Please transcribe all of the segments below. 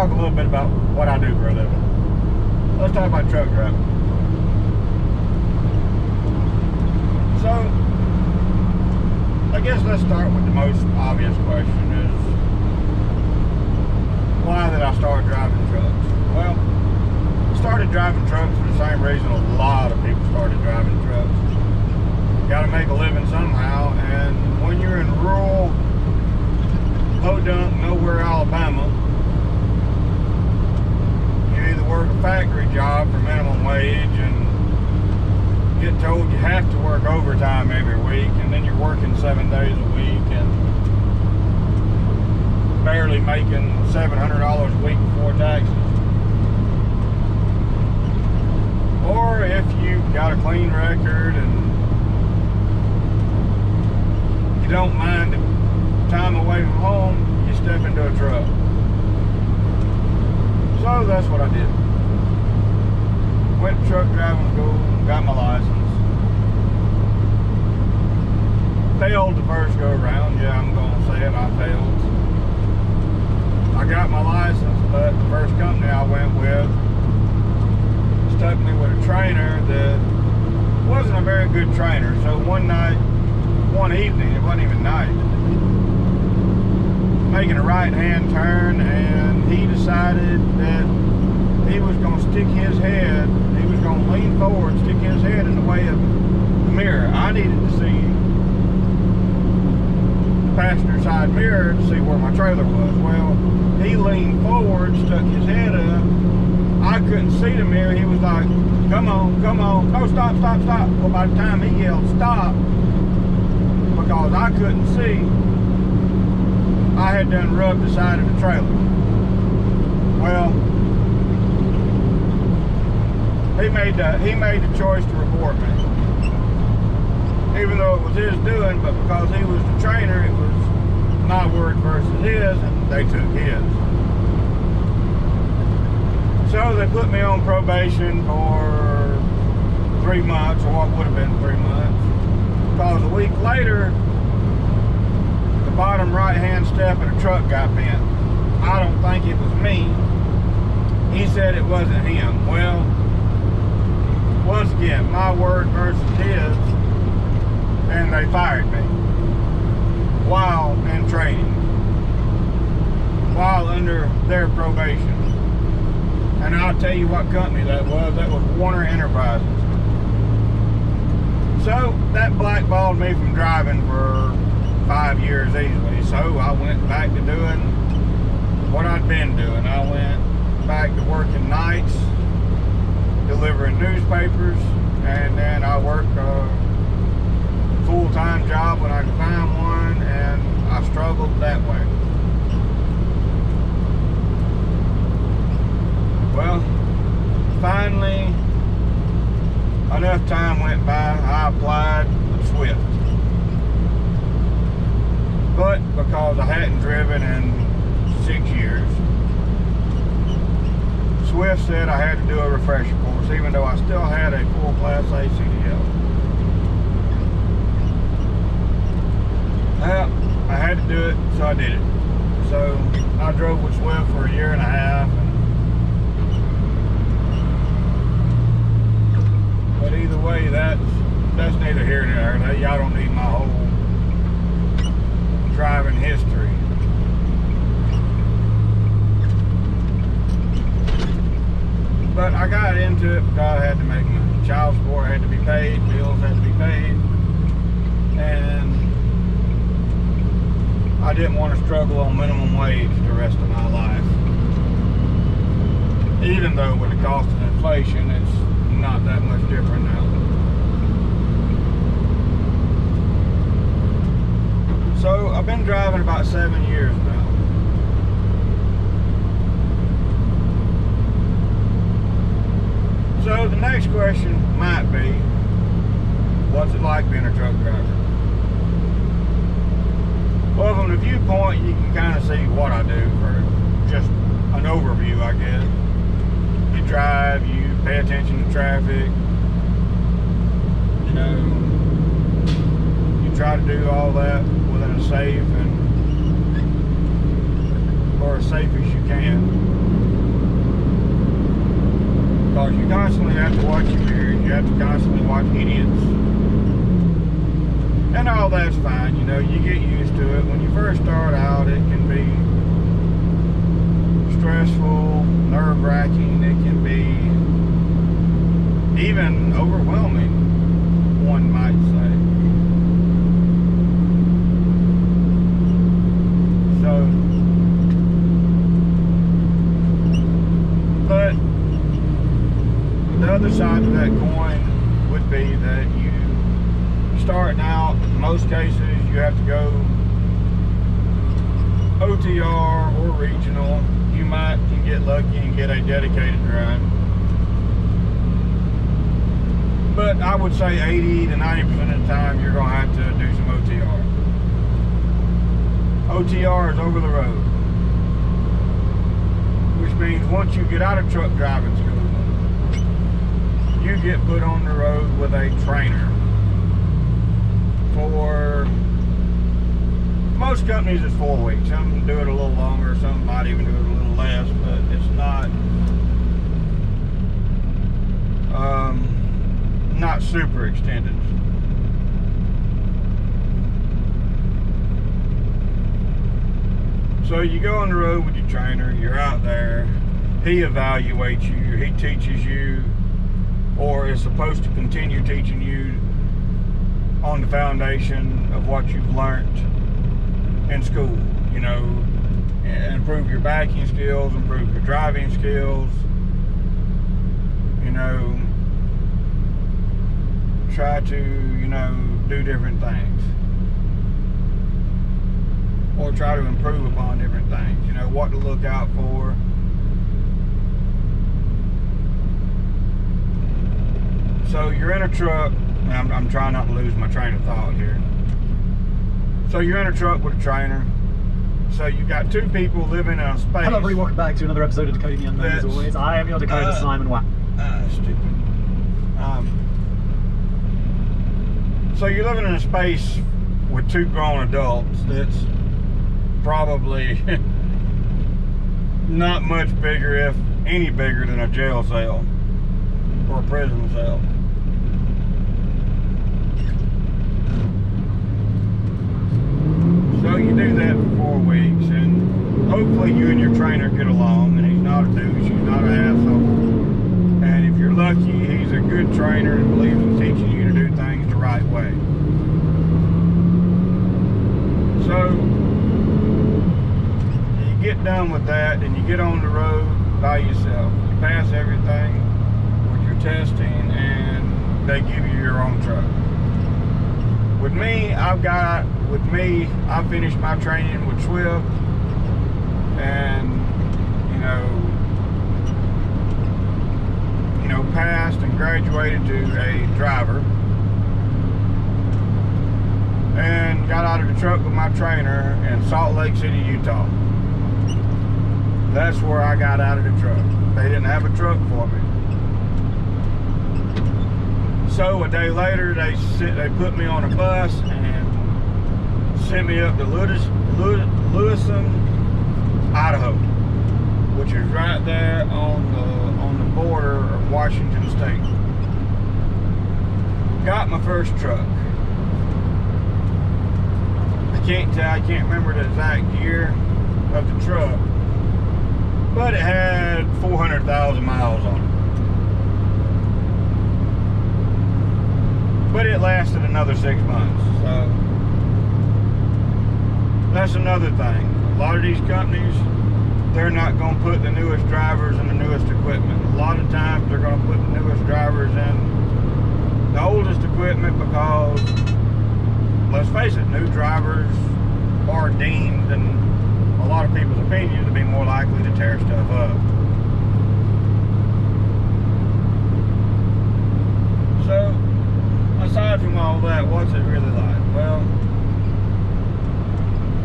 talk a little bit about what I do for a living. Let's talk about truck driving. So, I guess let's start with the most obvious question is, why did I start driving trucks? Well, I started driving trucks for the same reason a lot of people started driving trucks. You gotta make a living somehow, and when you're in rural podunk, nowhere, Alabama, you either work a factory job for minimum wage and get told you have to work overtime every week, and then you're working 7 days a week and barely making $700 a week before taxes. Or if you've got a clean record and you don't mind time away from home, you step into a truck. So that's what I did. Went to truck driving school, got my license. Failed the first go around. Yeah, I'm gonna say it, I failed. I got my license, but the first company I went with stuck me with a trainer that wasn't a very good trainer. So one evening, it wasn't even night, making a right-hand turn, and he decided that he was going to stick his head, he was going to lean forward, stick his head in the way of the mirror. I needed to see the passenger side mirror to see where my trailer was. Well, he leaned forward, stuck his head up. I couldn't see the mirror. He was like, come on, come on. No, stop, stop, stop. Well, by the time he yelled stop, because I couldn't see, I had done rubbed the side of the trailer. Well, he made the choice to report me. Even though it was his doing, but because he was the trainer, it was my word versus his, and they took his. So they put me on probation for 3 months, or what would have been 3 months. Because a week later, the bottom right-hand step of the truck got bent. I don't think it was me. He said it wasn't him. Well, once again, my word versus his, and they fired me while in training, while under their probation. And I'll tell you what company that was. That was Warner Enterprises. So that blackballed me from driving for 5 years easily. So I went back to doing what I'd been doing. I went back to working nights, delivering newspapers, and then I worked a full-time job when I could find one, and I struggled that way. Well, finally, enough time went by, I applied with Swift. But because I hadn't driven in 6 years, Swift said I had to do a refresher course, even though I still had a full Class A CDL. Well, I had to do it, so I did it. So I drove with Swift for 1.5 years. But either way, that's neither here nor there. Y'all don't need my whole driving history. But I got into it because I had to make money. Child support had to be paid, bills had to be paid, and I didn't want to struggle on minimum wage the rest of my life. Even though with the cost of inflation, it's not that much different now. So I've been driving about 7 years now. So the next question might be, what's it like being a truck driver? Well, from the viewpoint, you can kind of see what I do for just an overview, I guess. You drive, you pay attention to traffic, you know, you try to do all that within a safe and or as safe as you can. Because you constantly have to watch your mirrors, you have to constantly watch idiots. And all that's fine, you know, you get used to it. When you first start out, it can be stressful, nerve-wracking, it can be even overwhelming, one might say. So, but the other side of that coin would be that you starting out, in most cases, you have to go OTR or regional. You might can get lucky and get a dedicated run. But I would say 80 to 90% of the time you're going to have to do some OTR. OTR is over the road. Which means once you get out of truck driving school, you get put on the road with a trainer. For most companies it's 4 weeks. Some do it a little longer, some might even do it a little less, but it's not super extended. So you go on the road with your trainer, you're out there, he evaluates you, he teaches you, or is supposed to continue teaching you on the foundation of what you've learned in school, you know, improve your backing skills, improve your driving skills, you know, try to, you know, do different things, or try to improve upon different things, you know, what to look out for. So you're in a truck, and I'm trying not to lose my train of thought here. So you're in a truck with a trainer. So you've got two people living in a space. Hello everybody, welcome back to another episode of Decoding the Unknown. As always, I am your Decoder, Simon Watt. Stupid. So you're living in a space with two grown adults that's probably not much bigger, if any bigger, than a jail cell or a prison cell. So you do that for 4 weeks, and hopefully you and your trainer get along, and he's not a douche, he's not an asshole. And if you're lucky, he's a good trainer and believes in teaching you to do things the right way. So you get done with that, and you get on the road by yourself. You pass everything with your testing, and they give you your own truck. With me, I finished my training with Swift, and passed and graduated to a driver, and got out of the truck with my trainer in Salt Lake City, Utah. That's where I got out of the truck. They didn't have a truck for me. So a day later, they put me on a bus and sent me up to Lewiston, Idaho, which is right there on the border of Washington State. Got my first truck. I can't remember the exact year of the truck, but it had 400,000 miles on it. But it lasted another 6 months. So that's another thing. A lot of these companies, they're not going to put the newest drivers in the newest equipment. A lot of times they're going to put the newest drivers in the oldest equipment because, let's face it, new drivers are deemed, in a lot of people's opinion, to be more likely to tear stuff up. So, aside from all that, what's it really like? Well,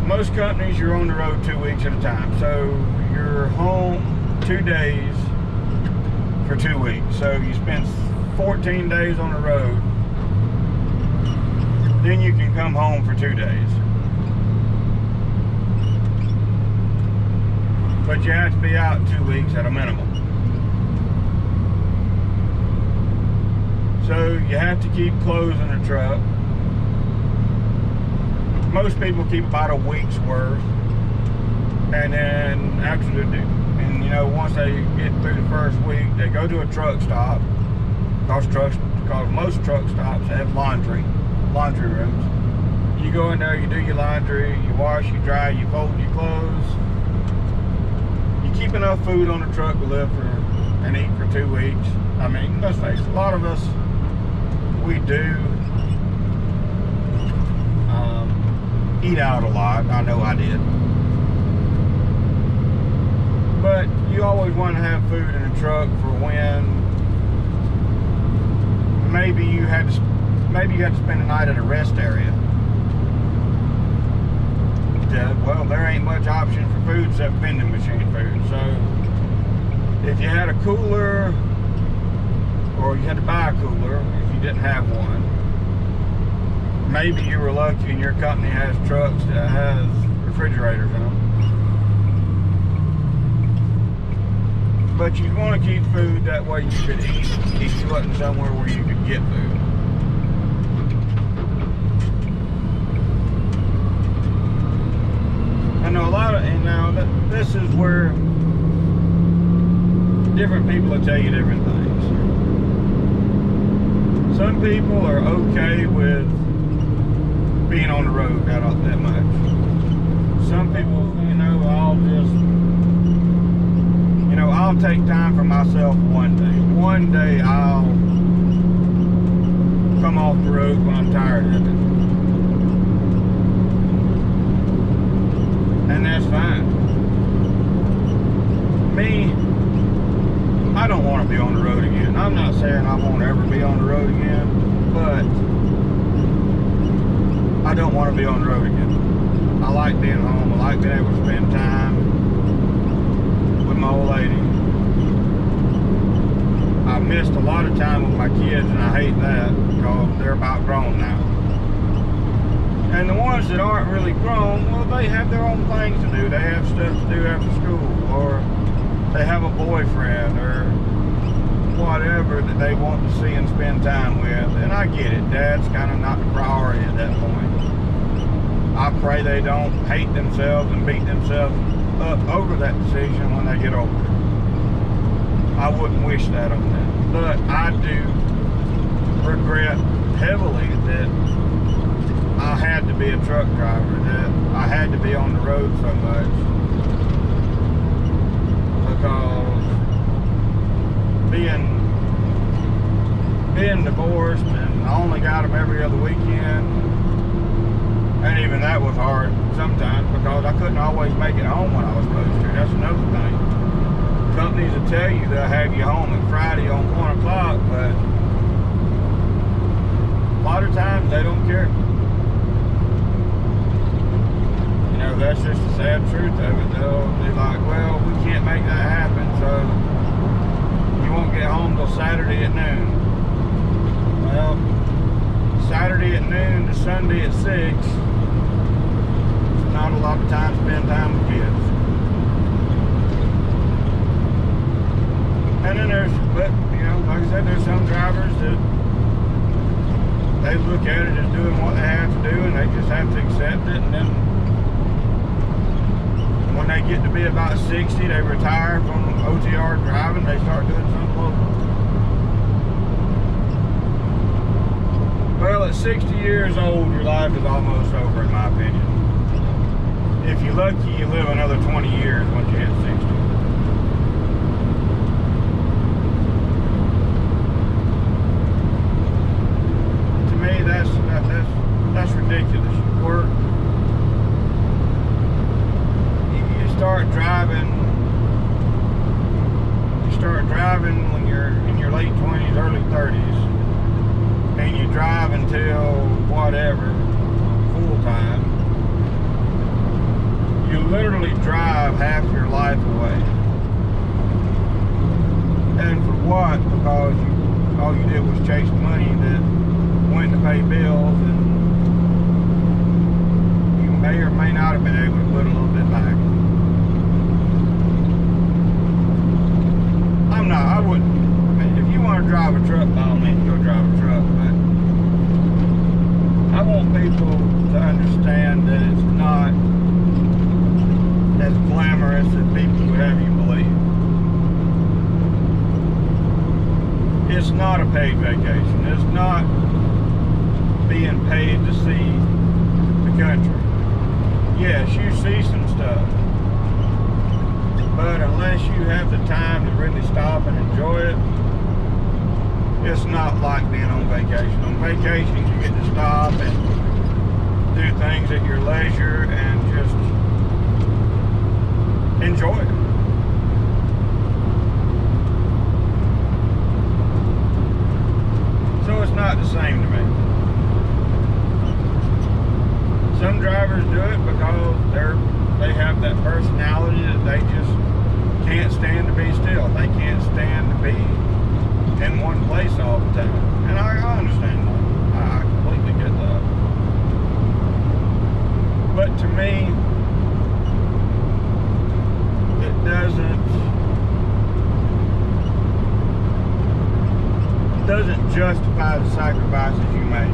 most companies, you're on the road 2 weeks at a time. So you're home 2 days for 2 weeks. So you spend 14 days on the road. Then you can come home for 2 days. you have to be out 2 weeks at a minimum. So you have to keep clothes in the truck. Most people keep about a week's worth, and then after and you know, once they get through the first week, they go to a truck stop. Because most truck stops have laundry rooms. You go in there, you do your laundry, you wash, you dry, you fold your clothes. You keep enough food on the truck to live for and eat for 2 weeks. I mean, let's face it, a lot of us, we do eat out a lot. I know I did. But you always want to have food in the truck for when maybe you had to spend the night at a rest area. Well, there ain't much option for food except vending machine food. So if you had a cooler, or you had to buy a cooler if you didn't have one, maybe you were lucky and your company has trucks that has refrigerators in them. But you'd want to keep food that way you could eat if you wasn't somewhere where you could get food. I know a lot of, and now this is where different people will tell you different things. Some people are okay with being on the road that much. Some people, I'll take time for myself one day. One day I'll come off the road when I'm tired of it. And that's fine. Me, I don't want to be on the road again. I'm not saying I won't ever be on the road again, but I don't want to be on the road again. I like being home. I like being able to spend time with my old lady. I missed a lot of time with my kids, and I hate that because they're about grown now. And the ones that aren't really grown, well, they have their own things to do. They have stuff to do after school, or they have a boyfriend, or whatever that they want to see and spend time with. And I get it. Dad's kind of not the priority at that point. I pray they don't hate themselves and beat themselves up over that decision when they get older. I wouldn't wish that on them. But I do regret heavily that I had to be a truck driver, that I had to be on the road so much. Because being divorced, and I only got them every other weekend, and even that was hard sometimes because I couldn't always make it home when I was supposed to. That's another thing. Companies will tell you they'll have you home on Friday on 1 o'clock, but a lot of times they don't care. You know, that's just the sad truth of it. They'll be like, well, we can't make that happen, so you won't get home till Saturday at noon. Well, Saturday at noon to Sunday at 6, it's not a lot of time to spend time with kids. And then but like I said, there's some drivers that they look at it as doing what they have to do, and they just have to accept it. And then when they get to be about 60, they retire from OTR driving, they start doing something local. Well, at 60 years old, your life is almost over, in my opinion. If you're lucky, you live another 20 years once you hit 60. To me, that's ridiculous. You work. You start driving when you're in your late 20s, early 30s. And you drive until whatever, full time, you literally drive half your life away. And for what? Because all you did was chase money that went to pay bills, and you may or may not have been able to put a little bit back. not a paid vacation. It's not being paid to see the country. Yes, you see some stuff, but unless you have the time to really stop and enjoy it, it's not like being on vacation. On vacation, you get to stop and do things at your leisure and just enjoy it. So it's not the same to me. Some drivers do it because they have that personality that they just can't stand to be still. They can't stand to be in one place all the time. And I understand that. I completely get that. But to me, it doesn't justify the sacrifices you make.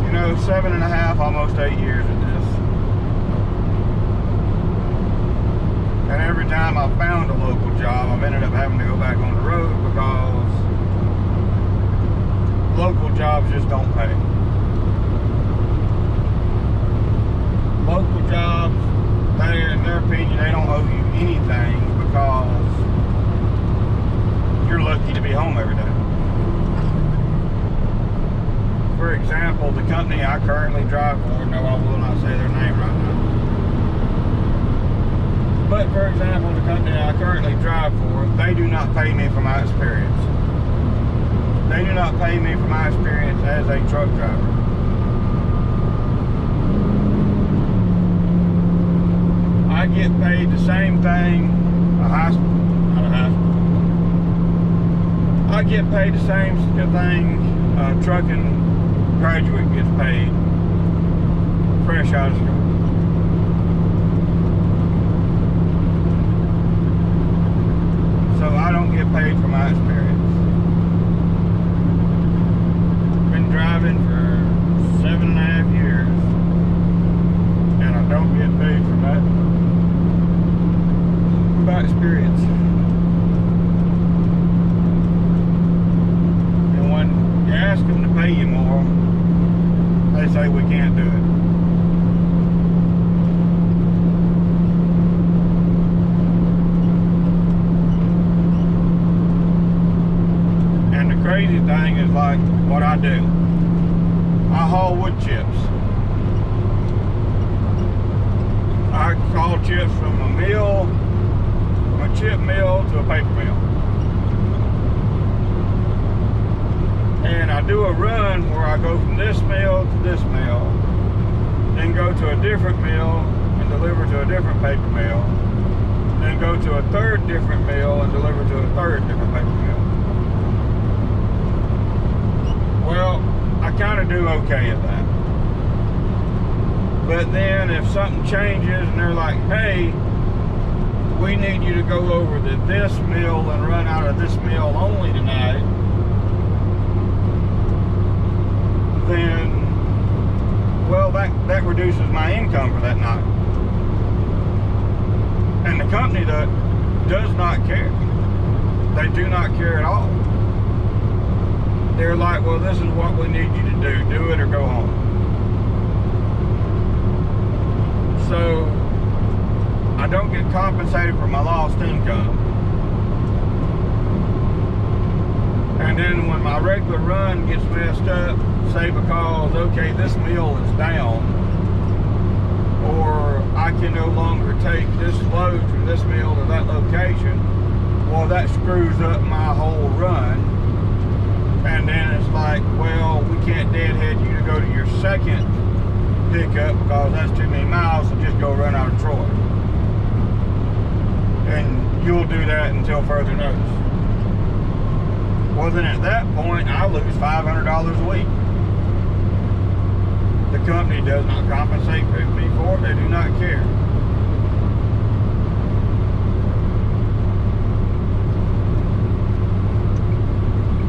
You know, 7.5, almost 8 years at this. And every time I found a local job, I've ended up having to go back on the road because local jobs just don't pay. Local jobs, in their opinion, they don't owe you anything because you're lucky to be home every day. For example, the company I currently drive for, no, I will not say their name right now. But for example, the company I currently drive for, they do not pay me for my experience. They do not pay me for my experience as a truck driver. I get paid the same thing I get paid the same thing a trucking graduate gets paid fresh out of school. So I don't get paid for my experience. Been driving for 7.5 years and I don't get paid for that. My experience. And when you ask them to pay you more, they say we can't do it. And the crazy thing is like what I do. I haul wood chips. I haul chips from a mill, a chip mill to a paper mill. And I do a run where I go from this mill to this mill, then go to a different mill and deliver to a different paper mill, then go to a third different mill and deliver to a third different paper mill. Well, I kind of do okay at that. But then if something changes and they're like, hey, we need you to go over to this mill and run out of this mill only tonight, then, well, that reduces my income for that night. And the company that does not care. They do not care at all. They're like, well, this is what we need you to do. Do it or go home. So I don't get compensated for my lost income. And then when my regular run gets messed up, say because, okay, this mill is down, or I can no longer take this load from this mill to that location, well, that screws up my whole run. And then it's like, well, we can't deadhead you to go to your second pickup because that's too many miles, so just go run out of Troy. And you'll do that until further notice. Well, then at that point, I lose $500 a week. The company does not compensate me for it. They do not care.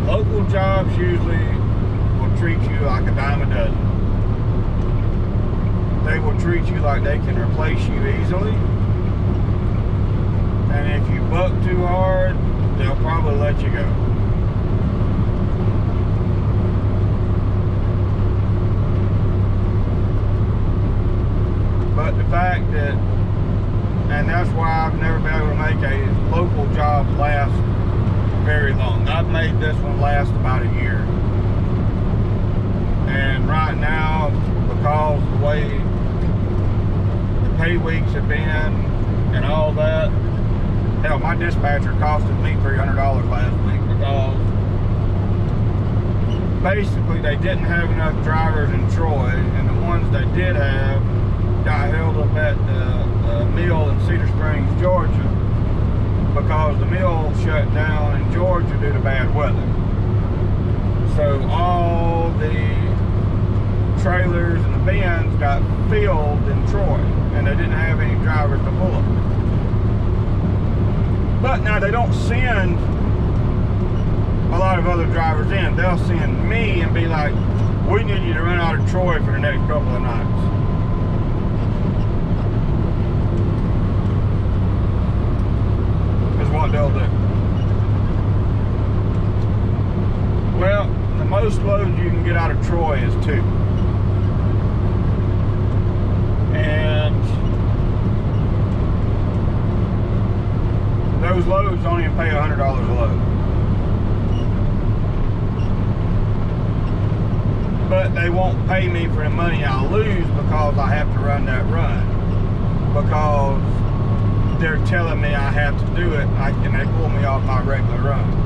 Local jobs usually will treat you like a dime a dozen. treat you like they can replace you easily. And if you buck too hard, they'll probably let you go. But the fact that, and that's why I've never been able to make a local job last very long. I've made this one last about a year. And right now, because the way the pay weeks have been and all that, hell, my dispatcher costed me $300 last week because basically they didn't have enough drivers in Troy, and the ones they did have got held up at the mill in Cedar Springs, Georgia, because the mill shut down in Georgia due to bad weather. So all the trailers and the bins got filled in Troy, and they didn't have any drivers to pull them. But now they don't send a lot of other drivers in. They'll send me and be like, we need you to run out of Troy for the next couple of nights. Is what they'll do. Well, the most loads you can get out of Troy is 2. And those loads don't even pay $100 a load. But they won't pay me for the money I lose because I have to run that run. Because they're telling me I have to do it, and they pull me off my regular run.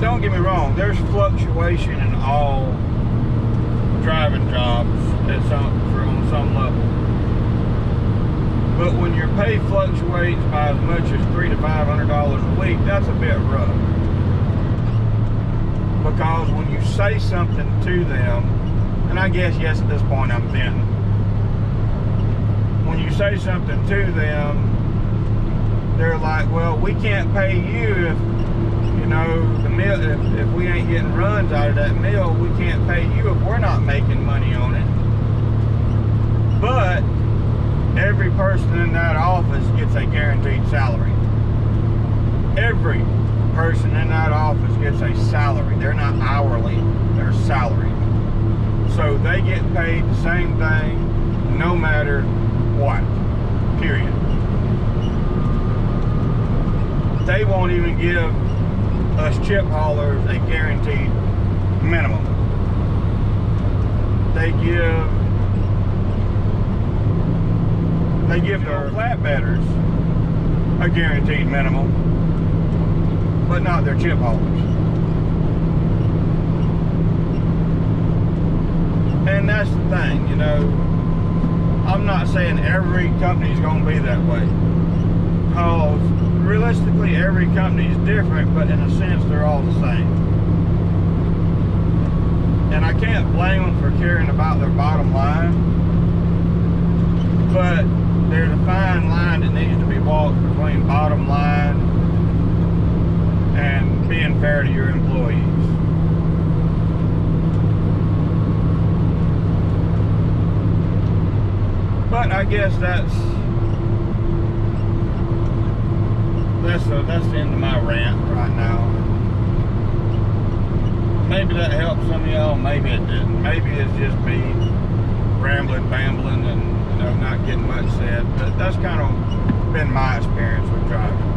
Don't get me wrong, there's fluctuation in all driving jobs on some level. But when your pay fluctuates by as much as $300 to $500 a week, that's a bit rough. Because when you say something to them, and I guess, yes, at this point I'm venting. When you say something to them, they're like, well, we can't pay you if, you know, the mill, if we ain't getting runs out of that mill, we can't pay you if we're not making money on it. But every person in that office gets a guaranteed salary. Every person in that office gets a salary. They're not hourly, they're salaried. So they get paid the same thing no matter what, period. They won't even give us chip haulers a guaranteed minimum. They give their flatbedders a guaranteed minimum, but not their chip haulers. And that's the thing, you know, I'm not saying every company's gonna be that way, because realistically every company is different, but in a sense they're all the same. And I can't blame them for caring about their bottom line, but there's a fine line that needs to be walked between bottom line and being fair to your employees. But I guess that's the end of my rant right now. Maybe that helped some of y'all, maybe it didn't. Maybe it's just me rambling, bambling, and, you know, not getting much said. But that's kind of been my experience with driving.